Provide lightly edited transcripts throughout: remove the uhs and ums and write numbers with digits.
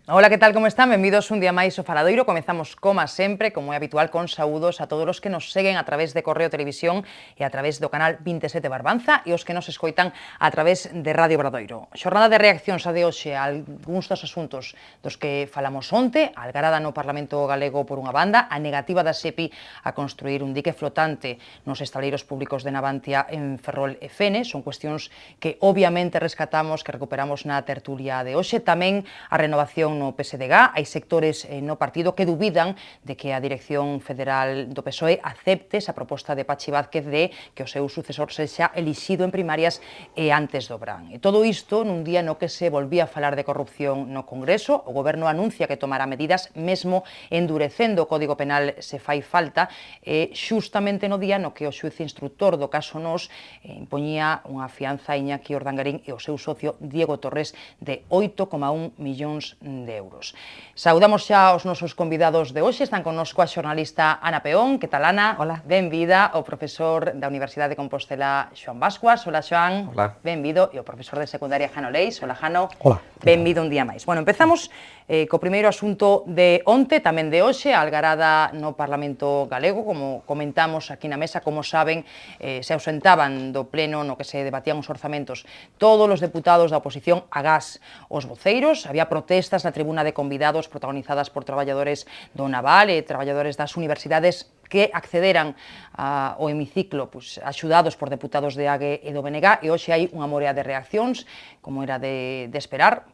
Ola, que tal, como están? Benvidos un día máis ao Faladoiro. Comezamos, como sempre, como é habitual, con saúdos a todos os que nos seguen a través de Correo Televisión e a través do canal 27 Barbanza e os que nos escoitan a través de Radio Obradoiro. Xornada de reaccións a de hoxe a algúns dos asuntos dos que falamos onte, a algarada no Parlamento Galego por unha banda, a negativa da SEPI a construir un dique flotante nos estaleiros públicos de Navantia en Ferrol e Fene. Son cuestións que obviamente rescatamos, que recuperamos na tertulia de hoxe. Tamén a renovación no PSDG, hai sectores no partido que dubidan de que a Dirección Federal do PSOE acepte esa proposta de Pachi Vázquez de que o seu sucesor sexa elixido en primarias e antes do verán. E todo isto nun día no que se volvía a falar de corrupción no Congreso. O Goberno anuncia que tomará medidas, mesmo endurecendo o Código Penal se fai falta, e xustamente no día no que o xuiz instructor do caso Nos impoñía unha fianza a Iñaki Ordangarín e o seu socio Diego Torres de 8,1 millóns de euros. Saudamos xa os nosos convidados de hoxe. Están connosco a xornalista Ana Peón. Que tal, Ana? Hola. Benvida. O profesor da Universidade de Compostela, Xoán Bascuas. Hola, Xoán. Hola. Benvido. E o profesor de secundaria, Jano Leis. Hola, Jano. Hola. Benvido un día máis. Bueno, empezamos co primeiro asunto de onte, tamén de hoxe, a algarada no Parlamento Galego. Como comentamos aquí na mesa, como saben, se ausentaban do pleno no que se debatían os orzamentos todos os deputados da oposición, agás os voceiros. Había protestas na tribuna de convidados protagonizadas por traballadores do Naval e traballadores das universidades que accederan ao hemiciclo axudados por deputados de AGE e do BNG, e hoxe hai unha morea de reaccións, como era de esperar,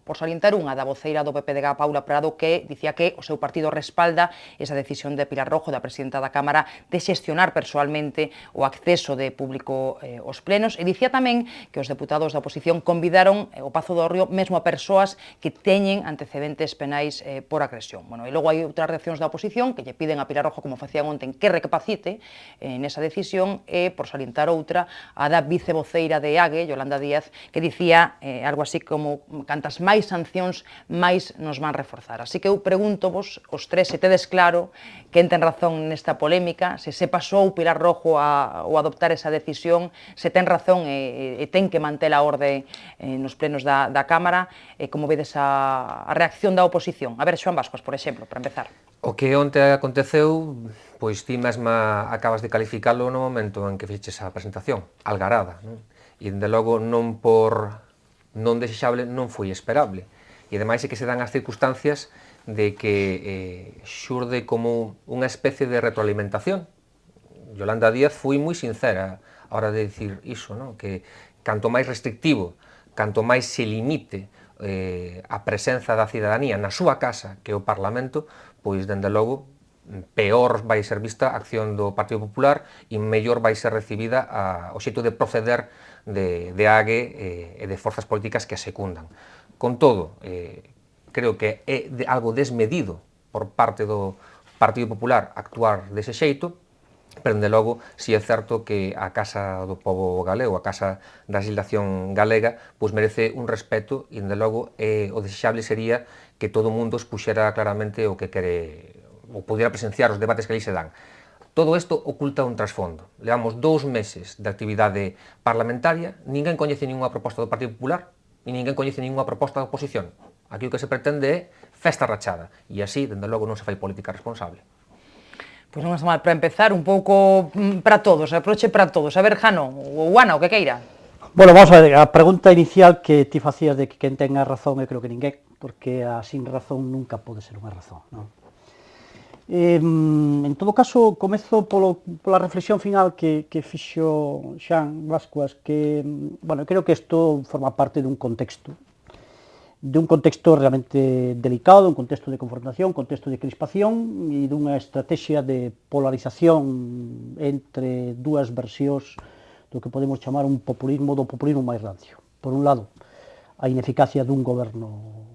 por salientar unha da voceira do PPDG, Paula Prado, que dicía que o seu partido respalda esa decisión de Pilar Rojo, da presidenta da Cámara, de xestionar persoalmente o acceso de público aos plenos, e dicía tamén que os deputados da oposición convidaron o Pazo do Río mesmo a persoas que teñen antecedentes penais por agresión. Bueno, e logo hai outras reaccións da oposición que lle piden a Pilar Rojo, como facían onten, que recapacite nesa decisión, e, por salientar outra, a da vicevoceira de AGE, Yolanda Díaz, que dicía algo así como cantas máis sancións máis nos van reforzar. Así que eu pregunto-vos, os tres, se tedes claro quen ten razón nesta polémica, se pasou Pilar Rojo ao adoptar esa decisión, se ten razón e ten que manter a orde nos plenos da Cámara, e como vedes a reacción da oposición. A ver, Xoán Bascuas, por exemplo, para empezar. O que onte aconteceu, pois ti mesma acabas de calificalo no momento en que fixeches a presentación, algarada, non? E, de logo, non desexable, non foi esperable. E, ademais, é que se dan as circunstancias de que xurde como unha especie de retroalimentación. Yolanda Díaz foi moi sincera a hora de dicir iso, non? Que canto máis restrictivo, canto máis se limite a presenza da cidadanía na súa casa que o Parlamento, pois, dende logo, peor vai ser vista a acción do Partido Popular e mellor vai ser recibida o xeito de proceder de AGE e de forzas políticas que a secundan. Con todo, creo que é algo desmedido por parte do Partido Popular actuar dese xeito, pero, de logo, si é certo que a Casa do Pobo Galego, a Casa da Legislación Galega, pois merece un respeto, e, de logo, o desexable sería que todo o mundo expuxera claramente o que quere, ou pudiera presenciar os debates que ali se dan. Todo isto oculta un trasfondo. Levamos 2 meses de actividade parlamentaria, ninguén coñece ninguna proposta do Partido Popular, e ninguén coñece ninguna proposta da oposición. Aquí o que se pretende é festa rachada, e así, dende logo, non se fai política responsable. Pois non está mal, para empezar, un pouco para todos, aproche para todos. A ver, Jano, ou Ana, o que queira. Bueno, vamos a ver, a pregunta inicial que ti facías de que quen ten a razón, eu creo que ninguén, porque a sin razón nunca pode ser unha razón, non? En todo caso, comezo pola reflexión final que fixo Xoán Bascuas, que, bueno, creo que isto forma parte dun contexto realmente delicado, un contexto de confrontación, un contexto de crispación e dunha estrategia de polarización entre dúas versións do que podemos chamar un populismo máis rancio. Por un lado, a ineficacia do goberno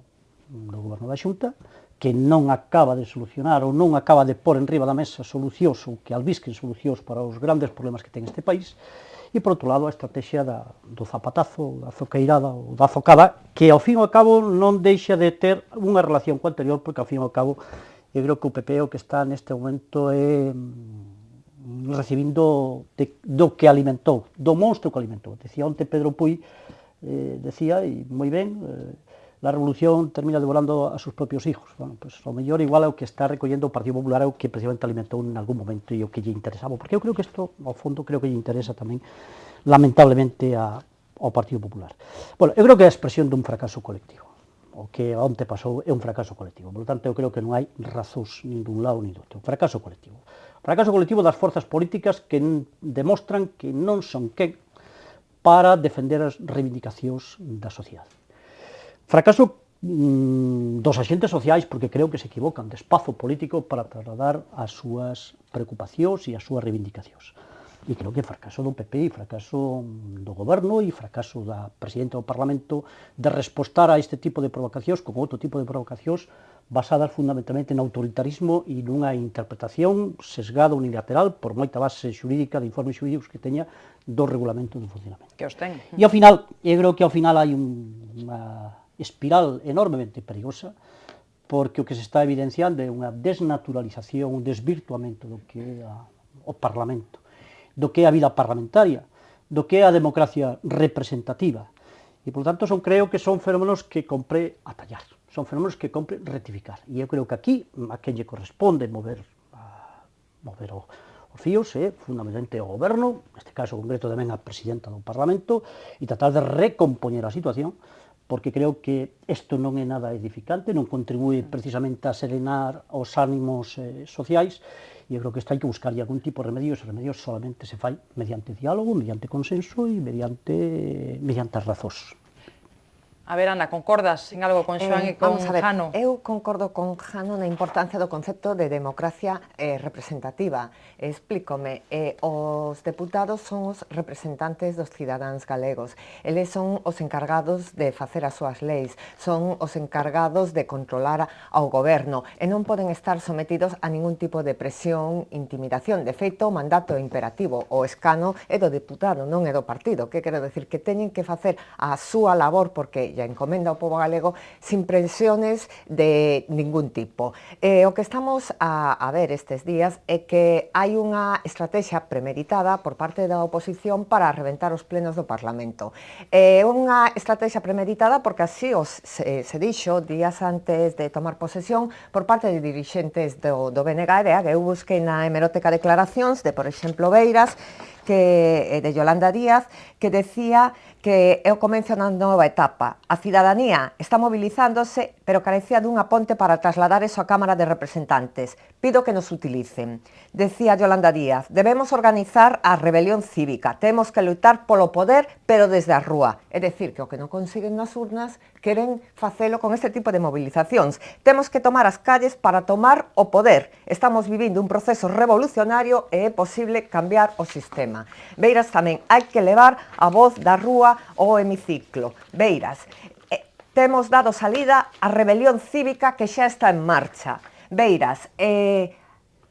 da Xunta, que non acaba de solucionar ou non acaba de pôr enriba da mesa solucións ou que albisquen solucións para os grandes problemas que ten este país, e, por outro lado, a estrategia do zapatazo, da zoqueirada ou da zocada, que, ao fin e ao cabo, non deixa de ter unha relación co anterior, porque, ao fin e ao cabo, eu creo que o PP o que está neste momento é recibindo do que alimentou, do monstro que alimentou. Decía onte Pedro Puy, decía, e moi ben, la revolución termina devorando a sus propios hijos. Bueno, pues o mellor igual é o que está recollendo o Partido Popular é o que precisamente alimentou en algún momento e o que lle interesaba, porque eu creo que isto, ao fondo, creo que lle interesa tamén, lamentablemente, ao Partido Popular. Bueno, eu creo que é a expresión dun fracaso colectivo. O que onte pasou é un fracaso colectivo. Por lo tanto, eu creo que non hai razóns nin dun lado nin do outro. Fracaso colectivo. Fracaso colectivo das forzas políticas que demostran que non son quen para defender as reivindicacións da sociedade. Fracaso dos axentes sociais, porque creo que se equivocan de espazo político para trasladar as súas preocupacións e as súas reivindicacións. E creo que fracaso do PP e fracaso do goberno e fracaso da presidenta do Parlamento de respostar a este tipo de provocacións con outro tipo de provocacións basadas fundamentalmente en autoritarismo e nunha interpretación sesgada unilateral por moita base xurídica de informes xurídicos que teña do regulamento do funcionamento. Que os ten. E ao final, eu creo que ao final hai unha espiral enormemente perigosa, porque o que se está evidenciando é unha desnaturalización, un desvirtuamento do que é o Parlamento, do que é a vida parlamentaria, do que é a democracia representativa. E, por tanto, creo que son fenómenos que compre atallar, son fenómenos que compre rectificar. E eu creo que aquí, a quen lle corresponde mover os fíos é fundamentalmente o goberno, neste caso concreto tamén a presidenta do Parlamento, e tratar de recompoñer a situación, porque creo que isto non é nada edificante, non contribúe precisamente a serenar os ánimos sociais, e eu creo que isto hai que buscar algún tipo de remedio, e os remedios solamente se fai mediante diálogo, mediante consenso e mediante as razóns. A ver, Ana, concordas en algo con Xoán e con Jano? Eu concordo con Jano na importancia do concepto de democracia representativa. Explícome, os deputados son os representantes dos cidadáns galegos. Eles son os encargados de facer as súas leis, son os encargados de controlar ao goberno e non poden estar sometidos a ningún tipo de presión, intimidación. De feito, o mandato é imperativo. O escano é do deputado, non é do partido. Que quero decir? Que teñen que facer a súa labor porque a encomenda ao pobo galego sin presiones de ningún tipo. O que estamos a ver estes días é que hai unha estrategia premeditada por parte da oposición para reventar os plenos do Parlamento. Unha estrategia premeditada porque así se dixo días antes de tomar posesión por parte de dirixentes do BNG e eu busquei na hemeroteca declaracións de, por exemplo, Beiras, de Yolanda Díaz, que decía que é o comenzo na nova etapa. A cidadanía está movilizándose, pero carecía dunha ponte para trasladar eso á Cámara de Representantes. Pido que nos utilicen. Decía Yolanda Díaz, debemos organizar a rebelión cívica, temos que lutar polo poder, pero desde a rúa. É dicir, que o que non consiguen nas urnas, queren facelo con este tipo de movilizacións. Temos que tomar as calles para tomar o poder. Estamos vivindo un proceso revolucionario e é posible cambiar o sistema. Beiras tamén, hai que levar a voz da rúa ao hemiciclo. Beiras, temos dado salida á rebelión cívica que xa está en marcha. Beiras,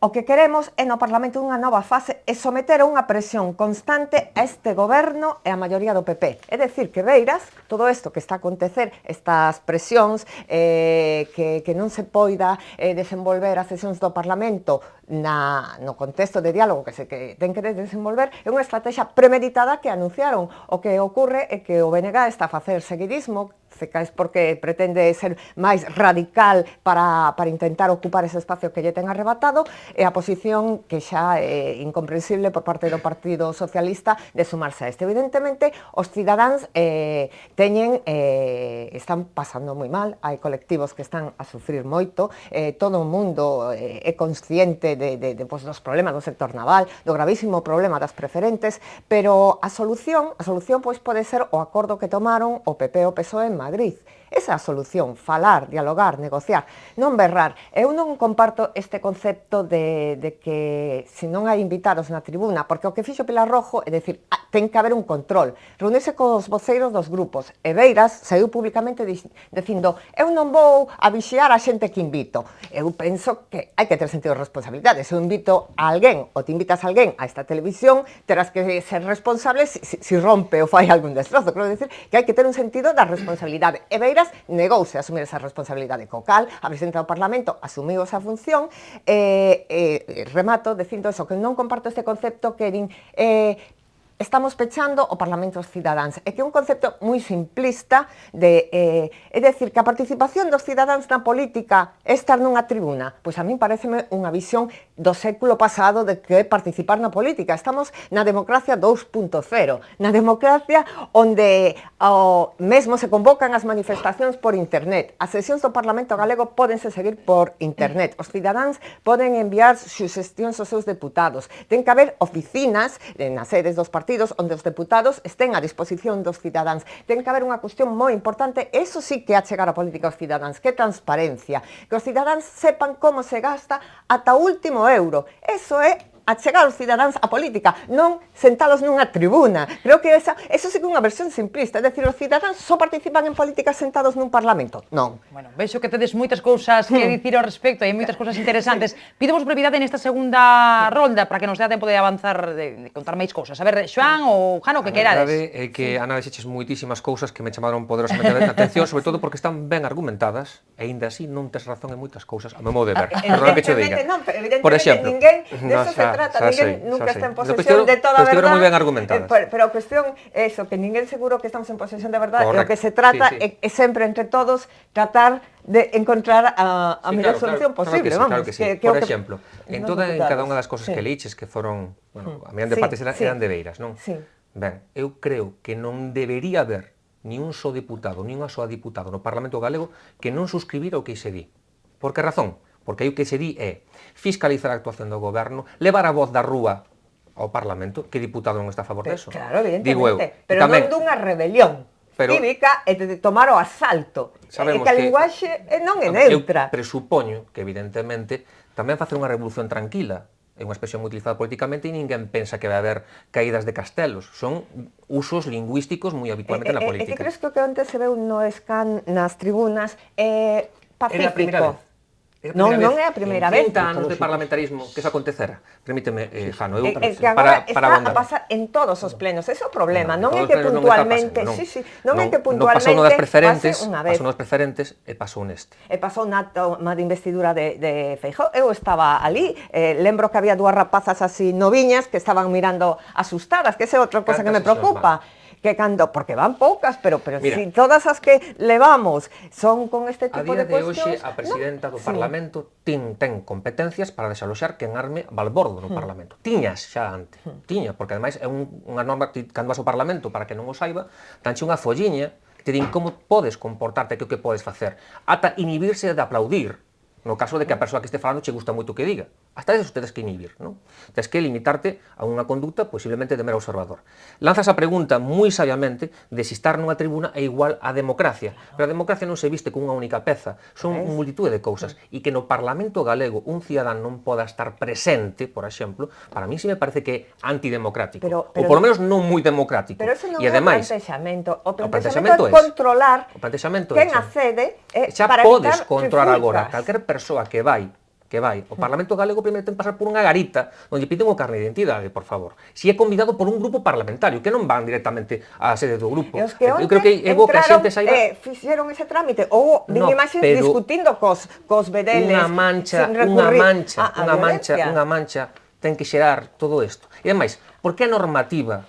o que queremos é no Parlamento unha nova fase e someter a unha presión constante a este goberno e a maioría do PP. É dicir, que Beiras, todo isto que está a acontecer, estas presións que non se poida desenvolver as sesións do Parlamento no contexto de diálogo que ten que desenvolver, é unha estrategia premeditada que anunciaron. O que ocorre é que o BNG está a facer seguidismo, cecais porque pretende ser máis radical para intentar ocupar ese espacio que lle ten arrebatado, e a posición que xa é incomprensible por parte do Partido Socialista de sumarse a este. Evidentemente, os cidadáns están pasando moi mal, hai colectivos que están a sufrir moito, todo o mundo é consciente dos problemas do sector naval, do gravísimo problema das preferentes, pero a solución pode ser o acordo que tomaron o PP e o PSOE en Madrid. Esa é a solución, falar, dialogar, negociar, non berrar. Eu non comparto este concepto de que se non hai invitados na tribuna, porque o que fixo Pilar Rojo é dicir, ten que haber un control, reunirse cos voceiros dos grupos, e Beiras saiu públicamente dicindo, eu non vou a vixiar a xente que invito. Eu penso que hai que ter sentido de responsabilidade. Se eu invito a alguén, ou te invitas a alguén a esta televisión, terás que ser responsable si rompe ou fai algún destrozo. Quero dicir que hai que ter un sentido da responsabilidade. E Beiras negouse a asumir esa responsabilidade, co cal a presidenta do Parlamento asumiu esa función. Remato dicindo eso, que non comparto este concepto que din estamos pechando o Parlamento dos Cidadáns, e que é un concepto moi simplista é dicir, que a participación dos cidadáns na política é estar nunha tribuna. Pois a min pareceme unha visión do século pasado de que participar na política. Estamos na democracia 2.0, na democracia onde mesmo se convocan as manifestacións por internet. As sesións do Parlamento Galego pódense seguir por internet. Os cidadáns poden enviar suxestións aos seus deputados. Ten que haber oficinas nas sedes dos partidos onde os deputados estén a disposición dos cidadáns. Ten que haber unha cuestión moi importante, eso sí que é achegar a política aos cidadáns, que é transparencia, que os cidadáns sepan como se gasta ata o último euro. Eso é achegar os cidadáns a política, non sentalos nunha tribuna. Creo que eso sí que é unha versión simplista, é dicir, os cidadáns só participan en política sentados nun parlamento. Non. Bueno, vexo que tedes moitas cousas que dicir ao respecto, hai moitas cousas interesantes. Pidemos brevidade nesta segunda rolda para que nos dea tempo de avanzar, de contar máis cousas. A ver, Xoán ou Jano, que querades. A verdade é que analiseches moitísimas cousas que me chamaron poderosamente a atención, sobre todo porque están ben argumentadas, e aínda así non tes razón en moitas cousas, a meu modo de ver. Perdón que cho diga. Por exemplo, ninguén deso se trata, ninguén nunca está en posesión de toda a verdade. Moi ben argumentadas. Pero a cuestión é eso, que ninguén seguro que estamos en posesión de verdade, e o que se trata é sempre entre todos tratar de encontrar a mellor solución posible, vamos. Claro que sí. Por exemplo, en cada unha das cousas que liches que foron, bueno, a mellor de partes eran de beiras, non? Ben, eu creo que non debería haber ni un só diputado, ni unha soa diputada no Parlamento Galego que non suscribira o que se di. Por que razón? Porque aí o que se di é fiscalizar a actuación do goberno, levar a voz da rúa ao Parlamento, que diputado non está a favor deso? Claro, evidentemente, pero non dunha rebelión cívica e de tomar o asalto. E que a linguaxe non é neutra. Eu presupoño que, evidentemente, tamén facer unha revolución tranquila é unha expresión utilizada políticamente e ninguén pensa que vai haber caídas de castelos. Son usos lingüísticos moi habitualmente na política. E que crees que o que antes se veu no escan nas tribunas é pacífico? Era a primeira vez. Non é a primeira vez. En 30 anos de parlamentarismo que eso acontecera. Permíteme, Jano, eu que agora está a pasar en todos os plenos. Ese é o problema. Non é que puntualmente... Non é que puntualmente... Non pasou nas preferentes e pasou neste. E pasou na toma de investidura de Feijóo. Eu estaba ali. Lembro que había dúas rapazas así noviñas que estaban mirando asustadas, que esa é outra cosa que me preocupa. Que cando, porque van poucas, pero si todas as que levamos son con este tipo de cuestións... A día de hoxe, a presidenta do Parlamento ten competencias para desaloxar quen arme balbordo no Parlamento. Tiñas xa antes, porque ademais é unha norma, cando vas ao Parlamento, para que non o saiba, danche unha folliña que te din como podes comportarte, que o que podes facer, ata inhibirse de aplaudir, no caso de que a persoa que este falando che gusta moito que diga. Hasta eso tedes que inhibir, non? Tedes que limitarte a unha conducta posiblemente de mero observador. Lanzas a pregunta moi sabiamente de se estar nunha tribuna é igual á democracia, pero a democracia non se viste con unha única peza, son multitude de cousas, e que no Parlamento Galego un cidadán non poda estar presente, por exemplo, para mí sí me parece que é antidemocrático, ou polo menos non moi democrático. Pero eso non é o plantexamento. O plantexamento é controlar quen accede para evitar podes controlar agora calquer persoa que vai o Parlamento Galego primeiro ten que pasar por unha garita onde piden o carné de identidade, por favor. Si é convidado por un grupo parlamentario, que non van directamente á sede do grupo. Eu creo que é bo que a xente saiba... Fixeron ese trámite, ou din imaxes discutindo cos vedeles... Unha mancha ten que xerar todo isto. E ademais, por que a normativa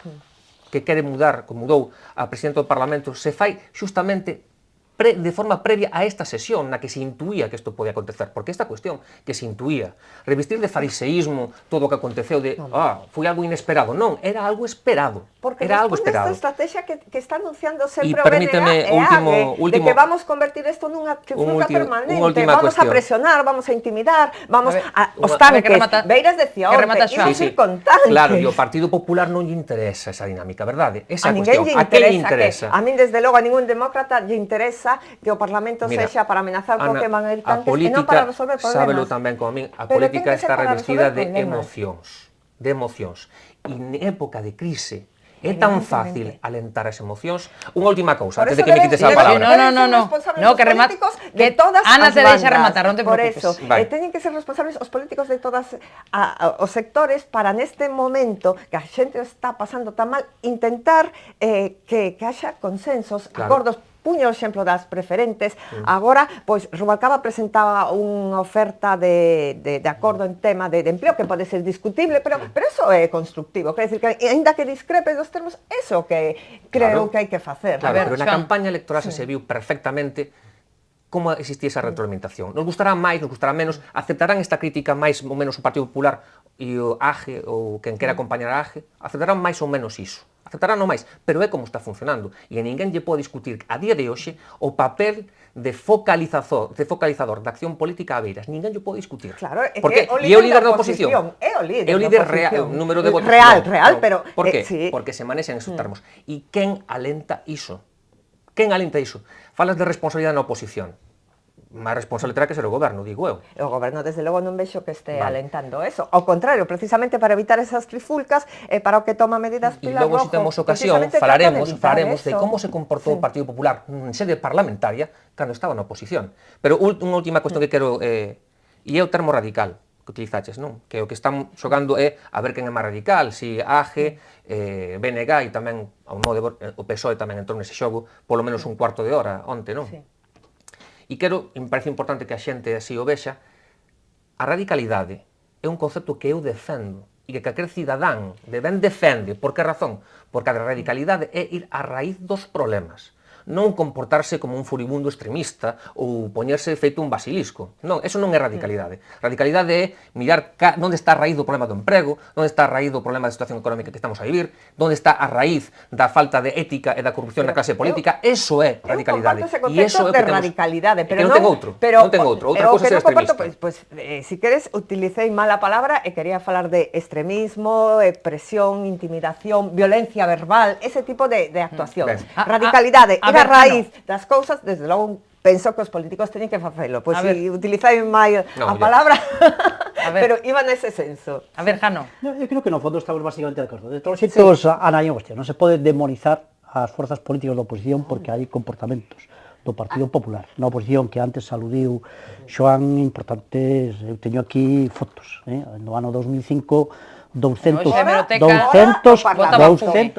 que quere mudar, como mudou a presidenta do Parlamento, se fai xustamente de forma previa a esta sesión na que se intuía que isto podía acontecer, porque esta cuestión que se intuía, revestir de fariseísmo todo o que aconteceu de, foi algo inesperado, non, era algo esperado. Porque era algo esperado. Esta estrategia que está anunciando sempre o BNG de que vamos convertir isto nunha trifulga permanente, vamos a presionar, vamos a intimidar, vamos a os tanques, Beiras decía onte, imos ir con tanques. Claro, e o Partido Popular non lle interesa esa dinámica, verdade? Esa cuestión, a quen lle interesa? A min, desde logo, a ningún demócrata lle interesa que o Parlamento sexa para amenazar con que van a ir tanques e non para resolver problemas. Sábelo tamén como a min, a política está revestida de emocións. E en época de crise é tan fácil alentar as emocións. Unha última cousa, antes de que me quites a palabra. No, que remate. Ana te deixa rematar, non te preocupes. Por eso, teñen que ser responsables os políticos de todos os sectores para neste momento que a xente está pasando tan mal, intentar que haxa consensos, acordos puño o exemplo das preferentes, agora, pois, Rubalcaba presentaba unha oferta de acordo en tema de empleo que pode ser discutible, pero eso é constructivo, quer decir que, ainda que discrepe dos termos, eso que creo que hai que facer. Claro, pero na campaña electoral se viu perfectamente como existía esa retroalimentación. Nos gustará máis, nos gustará menos, aceptarán esta crítica máis ou menos o Partido Popular e o AGE, ou quen quera acompañar a AGE, aceptarán máis ou menos iso. Aceptarán o máis, pero é como está funcionando. E a ninguén lle pode discutir a día de hoxe o papel de focalizador da acción política a Beiras. Ninguén lle pode discutir. Claro, é porque que é o líder da oposición. É o líder da oposición. É o líder real, o número de votos. Real, pero... Por que? Sí. Porque se manexan esos termos. E quen alenta iso? Quen alenta iso? Falas de responsabilidade na oposición. Máis responsable terá que ser o goberno, digo eu. O goberno, desde logo, non vexo que este alentando eso. Ao contrario, precisamente para evitar esas trifulcas, para o que toma medidas Pilar Rojo. E logo, se temos ocasión, falaremos de como se comportou o Partido Popular en sede parlamentaria cando estaba na oposición. Pero unha última cuestión que quero... E é o termo radical que utilizaches, non? Que o que están xogando é a ver quen é máis radical, si AGE, BNG e tamén o PSOE tamén entrou nese xogo, polo menos un cuarto de hora onte, non? Sí. E quero, me parece importante que a xente así o vexa, a radicalidade é un concepto que eu defendo e que calquer cidadán de ben defende. Por que razón? Porque a radicalidade é ir a raíz dos problemas, non comportarse como un furibundo extremista ou poñerse feito un basilisco. Non, eso non é radicalidade. Radicalidade é mirar onde está a raíz do problema do emprego, onde está a raíz do problema da situación económica que estamos a vivir, onde está a raíz da falta de ética e da corrupción na clase política. Eso é radicalidade. E iso é o que temos. Radicalidade, pero non ten outro. Non ten outro. Outra cosa é ser extremista. Pois, si queres, utilicei mal a palabra e quería falar de extremismo, presión, intimidación, violencia verbal, ese tipo de actuacións. Radicalidade a raíz das cousas, desde logo penso que os políticos teñen que facelo. Pois si utilizai máis a palabra, pero iba nese senso. A ver, Jano. Eu creo que no fondo estamos basicamente de acordo. De todos os xeitos, Ana, non se pode demonizar as forzas políticas da oposición porque hai comportamentos do Partido Popular na oposición que antes aludiu Xoán importantes. Eu teño aquí fotos, no ano 2005 200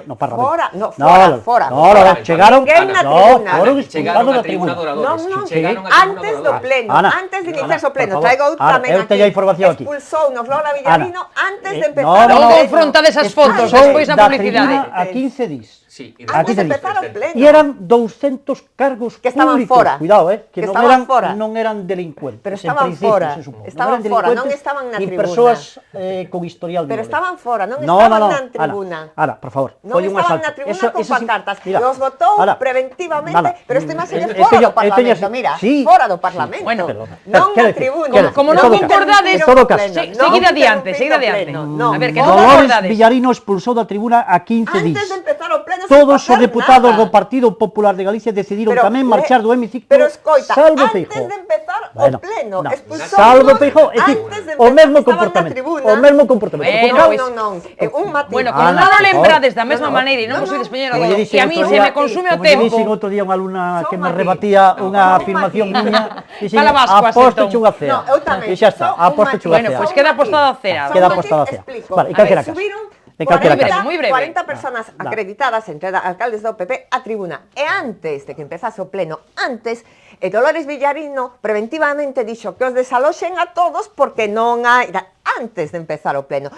no Parlamento. Chegaron expulsados da tribuna. Antes do pleno, antes de iniciarse o pleno, traigo tamén aquí. Expulsou nos Lola Villarino antes de empezar o pleno. Non confrontades esas fotos despois na publicidade. A 15 dís. Antes de empezar o pleno. E eran 200 cargos que estaban fora. Cuidado, que non eran delincuentes. Pero estaban fora. Estaban fora, non estaban na tribuna. Ni persoas con historial de pero estaban fora, non estaban na tribuna. Ana, por favor, non estaban na tribuna con pancartas. Os votou preventivamente, pero este máis é fora do Parlamento, mira, fora do Parlamento. Bueno, non na tribuna. Como non concordades, seguid adiante, seguid adiante. A ver, que non concordades. Dolores Villarino expulsou da tribuna a 15 días. Antes de empezar o pleno, todos os deputados do Partido Popular de Galicia decidiron tamén marchar do hemiciclo, salvo Feijóo. Antes de empezar o pleno, expulsou salvo Feijóo, o mesmo comportamento. O mesmo comportamento. Non, un matiz. Bueno, como non o lembrades da mesma maneira e non vos sois poñer agora, que a mí se me consume o tempo. Como dixen outro día unha alumna que me rebatía unha afirmación miña, dixen, aposto chunha cera. E xa está, aposto chunha cera. Bueno, pois queda apostado a cera. Queda apostado a cera. Vale, e calquera caso. Muy breve. 40 personas acreditadas, entre alcaldes do PP, a tribuna. E antes de que empezase o pleno, Dolores Villarino preventivamente dixo que os desaloxen a todos porque non hai... Antes de empezar o pleno.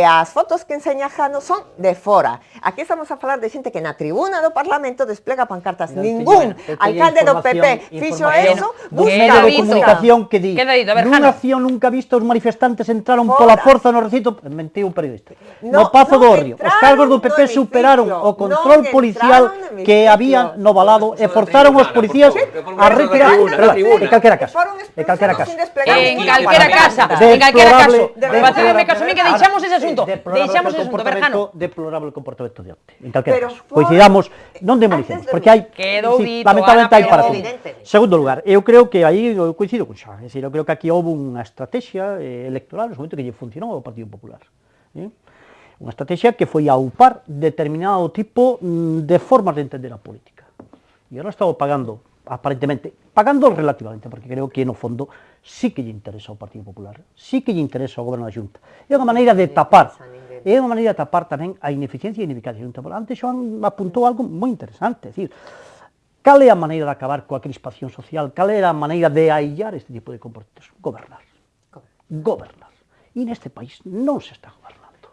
As fotos que enseña Jano son de fora. Aquí estamos a falar de xente que na tribuna do Parlamento desplega pancartas. Ningún alcalde do PP fixo eso. Busca de comunicación que di nunha acción nunca visto os manifestantes entraron pola forza no recinto. Mentiu un periodista. No Pazo do Río. Os cargos do PP superaron o control policial que había no valado e forzaron os policías a retirar. En calquera caso. En calquera caso. Facedeme caso, que deixamos ese asunto. Deixamos ese asunto, Berjano. Deplorable comportamento de onte. En calquera caso. Coincidamos, non demonicemos, porque hai, lamentablemente hai para todo. Segundo lugar, eu creo que aí eu coincido con Xa, eu creo que aquí houve unha estrategia electoral no momento que lle funcionou ao Partido Popular. Unha estrategia que foi aupar determinado tipo de formas de entender a política. E eu non estaba pagando, aparentemente, pagando relativamente, porque creo que no fondo sí que lle interesa ao Partido Popular, sí que lle interesa ao Goberno da Xunta. É unha maneira de tapar, tamén a ineficiencia e ineficacia da Xunta. Antes Xoán apuntou algo moi interesante, é dicir, cal é a maneira de acabar coa crispación social? Cal é a maneira de aillar este tipo de comportamentos? Gobernar. Gobernar. E neste país non se está gobernando.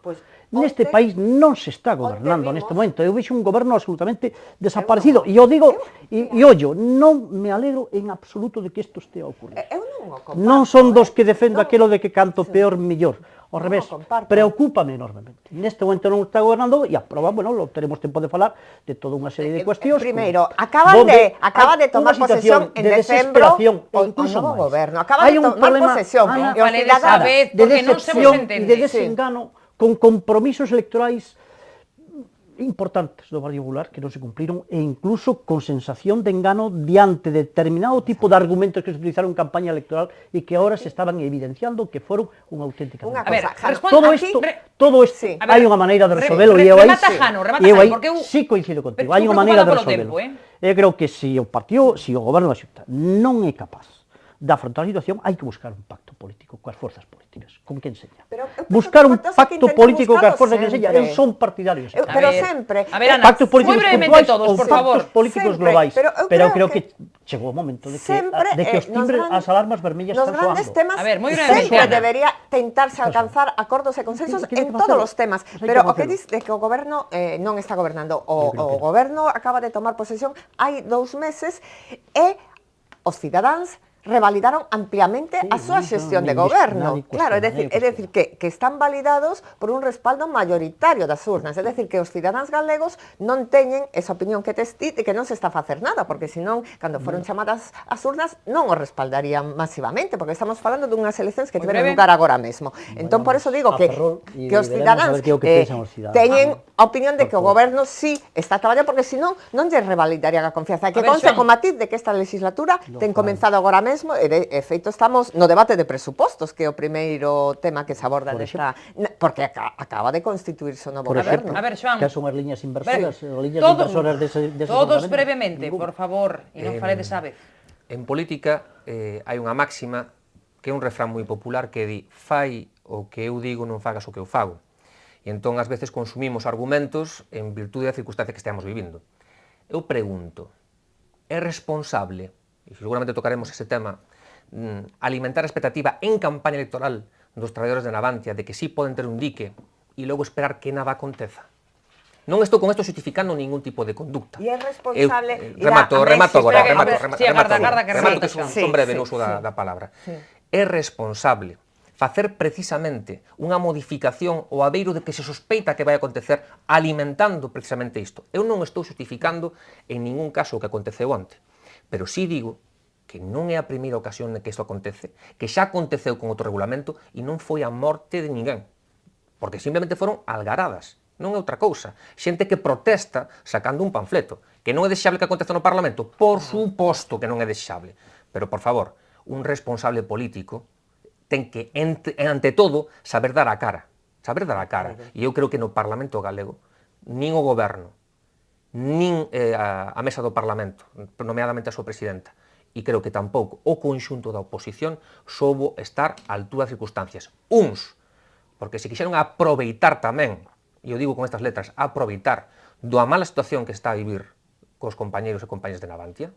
Neste país non se está gobernando neste momento. Eu vexo un goberno absolutamente desaparecido. E eu digo, e ollo, non me alegro en absoluto de que isto estea ocurrindo. Non son dos que defendo aquilo de que canto peor, mellor. Ao revés, preocúpame enormemente. Neste momento non está gobernando e a prova, bueno, teremos tempo de falar de toda unha serie de cuestións. Primeiro, acaba de tomar posesión en decembro o novo goberno. Acaba de tomar posesión. De decepción e de desengano con compromisos electorais importantes do Partido Popular que non se cumpliron e incluso con sensación de engano diante de determinado tipo de argumentos que se utilizaron en campaña electoral e que ahora se estaban evidenciando que foron unha auténtica mentira. Todo isto hai unha maneira de resolvelo e eu aí sí coincido contigo, hai unha maneira de resolvelo. Eu creo que se o partido, se o goberno da Xunta non é capaz de afrontar a situación, hai que buscar un pacto político coas forzas políticas, con quen seña. Buscar un pacto político coas forzas que seña, eu son partidario. Pero sempre. A ver, Ana, pactos políticos puntuais ou por favor. pactos políticos globais. Pero creo que chegou o momento de que os timbres, as alarmas vermellas están soando. Nos grandes temas sempre debería tentarse alcanzar acordos e consensos en todos os temas. Pero o que diz de que o goberno non está gobernando, o goberno acaba de tomar posesión hai 2 meses e os cidadáns revalidaron ampliamente a súa xestión de goberno. Claro, é dicir que están validados por un respaldo mayoritario das urnas, é dicir que os cidadáns galegos non teñen esa opinión que tes ti de que non se está a facer nada, porque senón, cando foron chamadas as urnas, non o respaldarían masivamente, porque estamos falando dunhas eleccións que tiveron lugar agora mesmo. Entón, por eso digo que os cidadáns teñen a opinión de que o goberno sí está traballando, porque senón non lle revalidarían a confianza. Que conste co matiz de que esta legislatura ten comenzado agora mesmo. De feito, estamos no debate de presupostos, que é o primeiro tema que se aborda nesta... Porque acaba de constituirse o novo goberno. A ver, Xoan, que son as liñas inversoras, todos brevemente, por favor, e non faledes a vez. En política hai unha máxima que é un refrán moi popular que di: fai o que eu digo, non fagas o que eu fago. E entón, ás veces, consumimos argumentos en virtude da circunstancia que estamos vivindo. Eu pregunto, é responsable, e seguramente tocaremos ese tema, alimentar a expectativa en campaña electoral dos traballadores de Navantia de que sí poden ter un dique e logo esperar que nada aconteza? Non estou con isto justificando ningún tipo de conducta. E é responsable... Remato agora, que son breve no uso da palabra. É responsable facer precisamente unha modificación ao abeiro de que se sospeita que vai acontecer alimentando precisamente isto. Eu non estou justificando en ningún caso o que aconteceu onte. Pero sí digo que non é a primeira ocasión en que isto acontece, que xa aconteceu con outro regulamento e non foi a morte de ninguén, porque simplemente foron algaradas, non é outra cousa. Xente que protesta sacando un panfleto, que non é desexable que aconteza no Parlamento, por suposto que non é desexable, pero por favor, un responsable político ten que, ante todo, saber dar a cara, e eu creo que no Parlamento galego, nin o goberno, nin a mesa do Parlamento, nomeadamente a súa presidenta, e creo que tampouco o conxunto da oposición soubo estar á altura das circunstancias. Uns, porque se quixeron aproveitar tamén, e eu digo con estas letras, aproveitar da mala situación que está a vivir cos compañeros e compañeras de Navantia,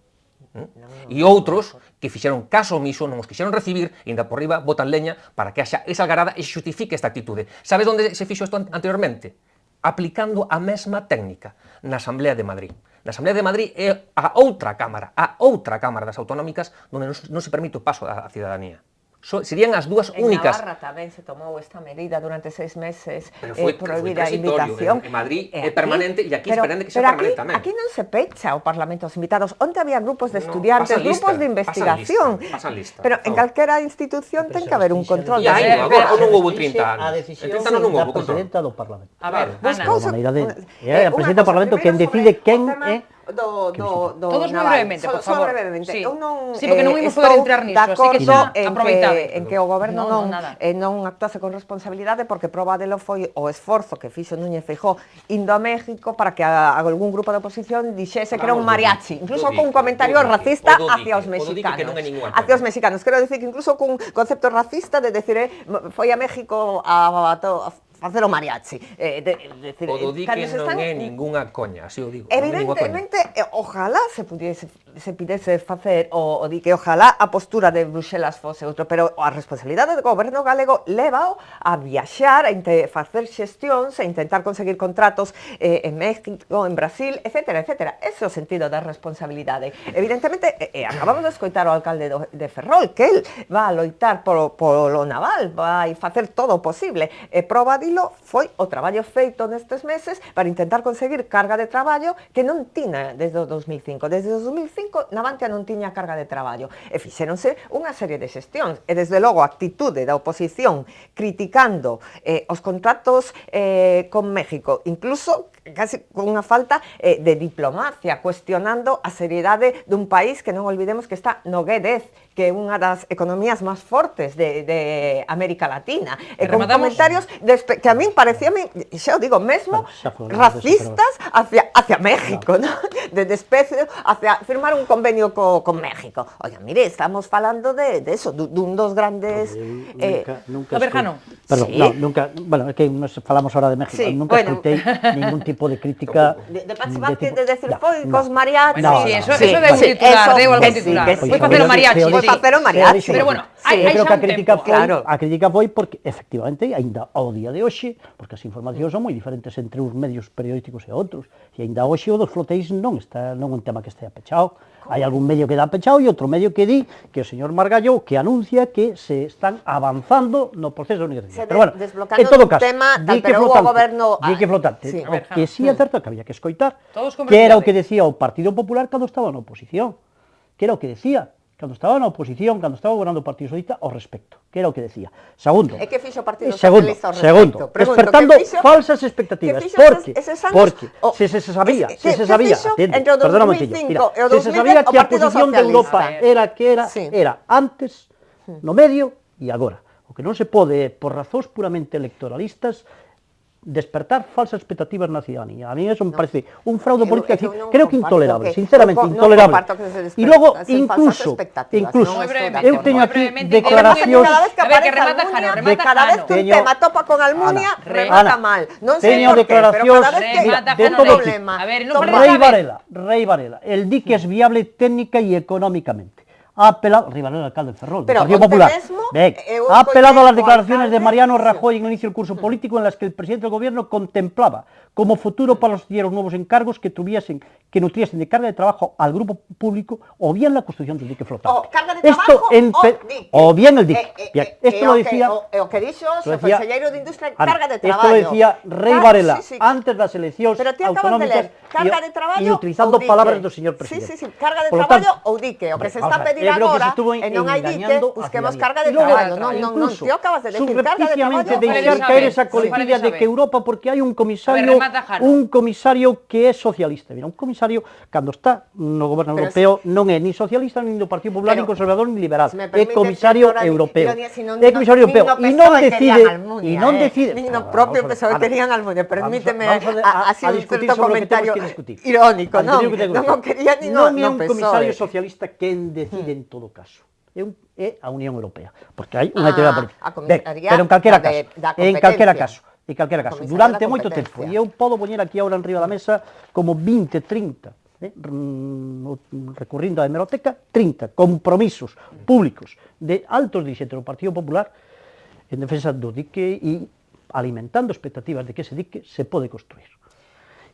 e outros que fixeron caso omiso, non os quixeron recibir e ainda por riba botan leña para que haxa esa algarada e se xustifique esta actitude. Sabes onde se fixo isto anteriormente? Aplicando a mesma técnica na Asamblea de Madrid. Na Asamblea de Madrid é a outra Cámara das autonómicas onde non se permite o paso á cidadanía. Serían as dúas únicas. En Navarra tamén se tomou esta medida durante 6 meses, prohibir a invitación. En Madrid é permanente e aquí esperando que sea permanente tamén. Aquí non se pecha o Parlamento aos invitados. Onde había grupos de estudiantes, grupos de investigación. Pasan lista. Pero en calquera institución ten que haber un control. E aí, agora, non houve 30 anos. A decisión da presidenta do Parlamento. A ver, Ana. A presidenta do Parlamento quen decide quen é... Todos moi brevemente, por favor. Sí, porque non imos poder entrar niso, así que xa aproveitade. En que o goberno non actuase con responsabilidade, porque proba delo foi o esforzo que fixo Núñez Feijóo indo a México para que algún grupo de oposición dixese que era un mariachi, incluso con un comentario racista hacia os mexicanos. Quero dicir que incluso cun concepto racista de decir foi a México a facer o mariachi. O do dique non é ningunha coña, así o digo. Evidentemente, ojalá se pudese facer o dique, ojalá a postura de Bruxelas fose outro, pero a responsabilidade do goberno galego levao a viaxar, a facer xestións, a intentar conseguir contratos en México, en Brasil, etcétera, etcétera. Ese é o sentido da responsabilidade. Evidentemente, acabamos de escoitar o alcalde de Ferrol, que el va a loitar polo naval, vai facer todo o posible. E proba dilo foi o traballo feito nestes meses para intentar conseguir carga de traballo que non tiña desde o 2005. Desde o 2005, Navantia non tiña carga de traballo. E fixéronse unha serie de xestións. E, desde logo, a actitude da oposición criticando os contratos con México, incluso casi con unha falta de diplomacia, cuestionando a seriedade dun país que non olvidemos que está no G10, que é unha das economías máis fortes de América Latina. E con comentarios que a min parecía, xa o digo, mesmo racistas hacia México, ¿no? De desprecio hacia firmar un convenio con México. Oiga, mire, estamos falando de eso, dun dos grandes... Nunca Jano. Perdón, no, nunca, bueno, é que nos falamos ahora de México, nunca escoitei ningún tipo de crítica... De decir, foi cos mariachis... Sí, eso deu un titular, deu algún titular. Foi facer o mariachi, facer o mariachi. Pero bueno, eu creo que a a crítica foi porque, efectivamente, aínda ao día de hoxe, porque as informacións son moi diferentes entre uns medios periodísticos e outros, e aínda hoxe o dos flotéis non é un tema que estea pechado. Hai algún medio que dá pechado e outro medio que di que o señor Margallo que anuncia que se están avanzando no proceso de negociación. Pero bueno, en todo caso, di que flotante, o que sí é certo que había que escoitar, que era o que decía o Partido Popular cando estaba na oposición, que era o que decía cando estaba na oposición, cando estaba gobernando o Partido Socialista, ao respecto, que era o que decía. Segundo, e que fixo o Partido Socialista ao respecto? Segundo, despertando falsas expectativas, porque se sabía, perdóname, se se sabía que a posición de Europa era antes, no medio e agora. O que non se pode, por razóns puramente electoralistas, despertar falsas expectativas na ciudadanía. A mí eso me parece un fraude político, creo que intolerable, sinceramente intolerable. E logo, incluso, eu teño aquí declaracións... Cada vez que un tema topa con Almunia, remata mal. Non sei por qué, pero cada vez que de todo problema... Rei Varela, el di que es viable técnica y económicamente. Ha apelado, Rivalero, alcalde de Ferrol, del Partido Popular, ha apelado a las declaraciones de Mariano Rajoy en el inicio del curso político en las que el presidente del gobierno contemplaba como futuro para los nuevos encargos que nutriesen de carga de trabajo al grupo público o bien la construcción del dique flotante. Carga de trabajo o bien el dique. Esto lo decía... O que dixo o conselleiro de Industria, carga de traballo. Esto lo decía Rei Varela antes das eleccións autonómicas e utilizando palabras do señor presidente. Sí, carga de traballo ou dique. O que se está pedindo agora e non hai dique, busquemos carga de traballo. Non, ti acabas de decir carga de traballo. Deixar caer esa coletilla de que Europa, porque hai un comisario que é socialista. Mira, un comisario, cando está no goberno europeo, non é ni socialista, nin do Partido Popular, nin conservador, nin liberal. É comisario europeo. É comisario europeo. E non decide... Nin no propio PSOE querían Almunia. Permíteme así un certo comentario irónico. Non o quería nin no PSOE. Non é un comisario socialista quen decide en todo caso. É a Unión Europea. Porque hai unha teoría política. Pero en calquera caso, durante moito tempo, e eu podo poñer aquí agora en riba da mesa como 20, 30, recurrindo á hemeroteca, 30 compromisos públicos de altos dirigentes do Partido Popular en defensa do dique e alimentando expectativas de que ese dique se pode construir.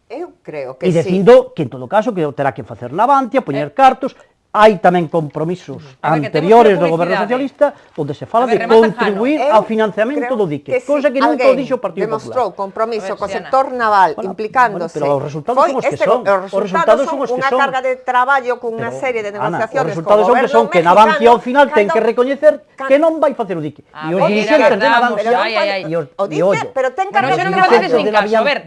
Eu creo que e dicindo que en todo caso que terá que facer Navantia, poñer cartos. Hai tamén compromisos anteriores do goberno socialista onde se fala de contribuir ao financiamento do dique, cosa que nunca o dixo o Partido Popular. Demostrou compromiso co sector naval implicándose. Pero os resultados son os que son. Os resultados son unha carga de traballo con unha serie de negociaciones co goberno mexicano. Os resultados son que Navantia ao final ten que recoñecer que non vai facer o dique. E os dirigentes de Navantia pero ten carga de traballo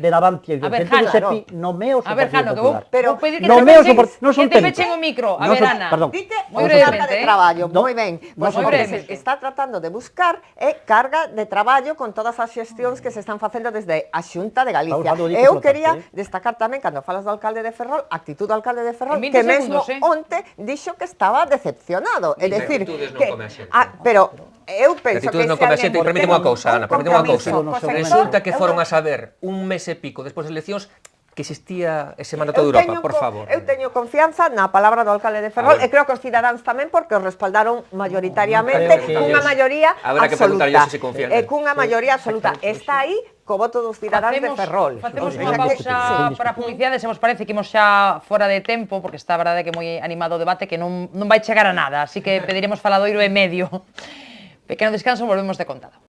de Navantia e de Sepi nomeos o Partido Popular. Pero nomeos non son técnicos. Que te pechen o micro, a ver, Dite carga de traballo, moi ben. O que se está tratando de buscar é carga de traballo con todas as xestións que se están facendo desde a Xunta de Galicia. Eu quería destacar tamén, cando falas do alcalde de Ferrol, a actitud do alcalde de Ferrol, que mesmo onte dixo que estaba decepcionado. É dicir, pero Eu penso que non se alguén converxente, permíteme unha cousa, Ana, permíteme unha cousa. compromiso, Resulta que foron a saber un mes e pico despois das eleccións que existía ese mandato de Europa, por favor. Eu teño confianza na palabra do alcalde de Ferrol e creo que os cidadáns tamén porque os respaldaron mayoritariamente cunha maioría Habrá que absoluta. preguntarlle se confían. Cunha maioría absoluta. Está aí co voto dos cidadáns de Ferrol. Facemos O unha sea que- pausa para a publicidade, se vos parece que imos xa fora de tempo, porque está a verdade que é moi animado o debate que non vai chegar a nada, así que pediremos faladoiro e medio. Pequeno descanso, volvemos de contado.